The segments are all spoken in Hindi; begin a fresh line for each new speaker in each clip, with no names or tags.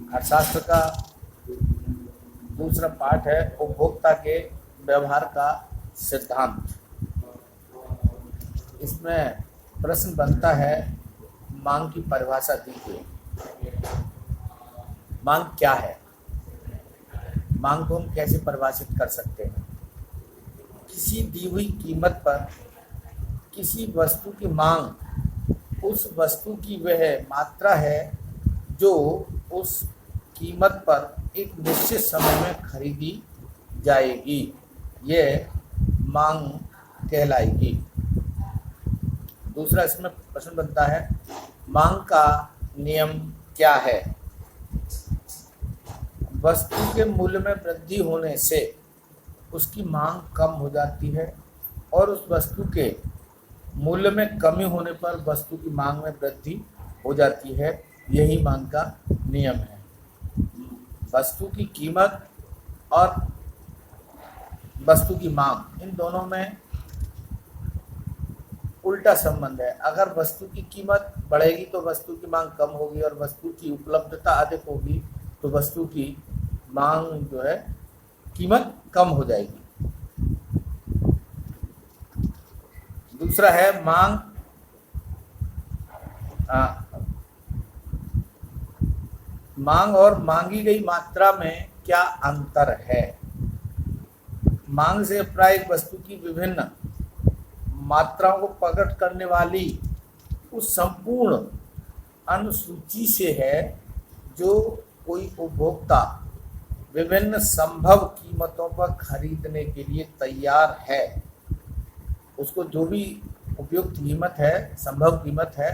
अर्थशास्त्र का दूसरा पाठ है उपभोक्ता के व्यवहार का सिद्धांत। इसमें प्रश्न बनता है मांग की परिभाषा दीजिए। मांग क्या है? मांग को हम कैसे परिभाषित कर सकते हैं? किसी दी हुई कीमत पर किसी वस्तु की मांग उस वस्तु की वह मात्रा है जो उस कीमत पर एक निश्चित समय में खरीदी जाएगी, यह मांग कहलाएगी। दूसरा इसमें प्रश्न बनता है मांग का नियम क्या है? वस्तु के मूल्य में वृद्धि होने से उसकी मांग कम हो जाती है और उस वस्तु के मूल्य में कमी होने पर वस्तु की मांग में वृद्धि हो जाती है। यही मांग का नियम है। वस्तु की कीमत और वस्तु की मांग, इन दोनों में उल्टा संबंध है। अगर वस्तु की कीमत बढ़ेगी तो वस्तु की मांग कम होगी और वस्तु की उपलब्धता अधिक होगी तो वस्तु की मांग जो है कीमत कम हो जाएगी। दूसरा है मांग और मांगी गई मात्रा में क्या अंतर है? मांग से प्राय एक वस्तु की विभिन्न मात्राओं को प्रकट करने वाली उस संपूर्ण अनुसूची से है जो कोई उपभोक्ता विभिन्न संभव कीमतों पर खरीदने के लिए तैयार है। उसको जो भी उपयुक्त कीमत है, संभव कीमत है,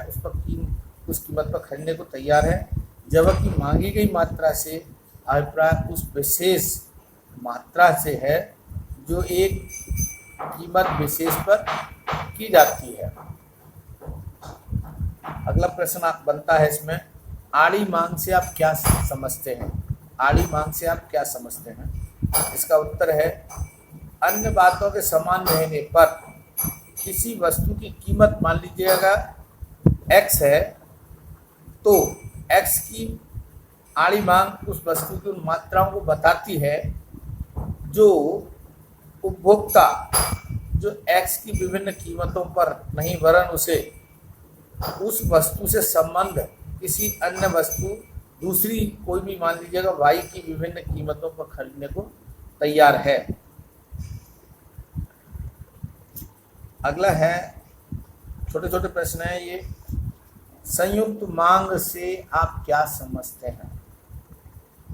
उस कीमत पर खरीदने को तैयार है। जबकि मांगी गई मात्रा से अभिप्राय उस विशेष मात्रा से है जो एक कीमत विशेष पर की जाती है। अगला प्रश्न बनता है इसमें, आड़ी मांग से आप क्या समझते हैं? आड़ी मांग से आप क्या समझते हैं? इसका उत्तर है अन्य बातों के समान रहने पर किसी वस्तु की कीमत मान लीजिएगा x है तो x की आड़ी मांग उस वस्तु की उन मात्राओं को बताती है जो उपभोक्ता जो x की विभिन्न कीमतों पर नहीं वरन उसे उस वस्तु से संबंध किसी अन्य वस्तु दूसरी कोई भी मान लीजिएगा y की विभिन्न कीमतों पर खरीदने को तैयार है। अगला है, छोटे छोटे प्रश्न है ये, संयुक्त मांग से आप क्या समझते हैं?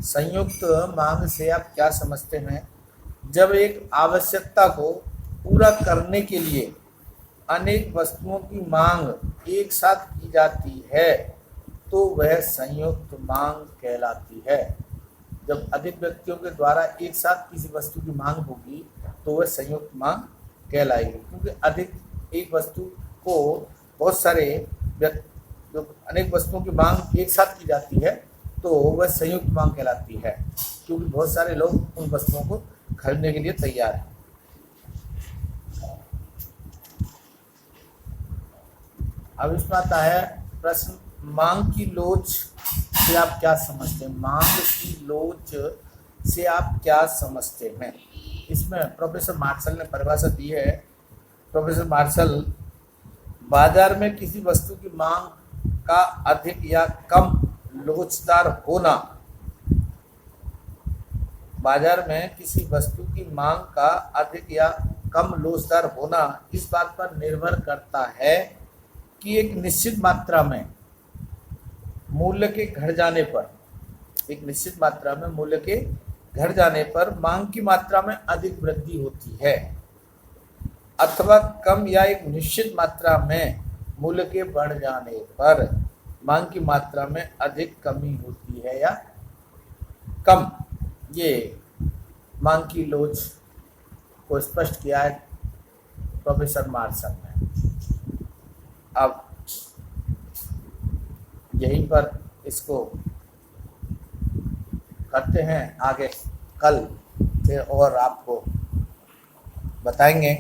संयुक्त मांग से आप क्या समझते हैं? जब एक आवश्यकता को पूरा करने के लिए अनेक वस्तुओं की मांग एक साथ की जाती है तो वह संयुक्त मांग कहलाती है। जब अधिक व्यक्तियों के द्वारा एक साथ किसी वस्तु की मांग होगी तो वह संयुक्त मांग कहलाएगी, क्योंकि अधिक एक वस्तु को बहुत सारे जो अनेक वस्तुओं की मांग एक साथ की जाती है तो वह संयुक्त मांग कहलाती है, क्योंकि बहुत सारे लोग उन वस्तुओं को खरीदने के लिए तैयार हैं। अब इसमें आता है प्रश्न, मांग की लोच से आप क्या समझते हैं? मांग की लोच से आप क्या समझते हैं? इसमें प्रोफेसर मार्शल ने परिभाषा दी है। प्रोफेसर मार्शल, बाजार में किसी वस्तु की मांग का अधिक या कम लोचदार होना, बाजार में किसी वस्तु की मांग का अधिक या कम लोचदार होना इस बात पर निर्भर करता है कि एक निश्चित मात्रा में मूल्य के घट जाने पर, एक निश्चित मात्रा में मूल्य के घट जाने पर मांग की मात्रा में अधिक वृद्धि होती है अथवा कम या एक निश्चित मात्रा में मूल्य के बढ़ जाने पर मांग की मात्रा में अधिक कमी होती है या कम। ये मांग की लोच को स्पष्ट किया है प्रोफेसर मार्शल ने। अब यहीं पर इसको करते हैं आगे, कल फिर और आपको बताएंगे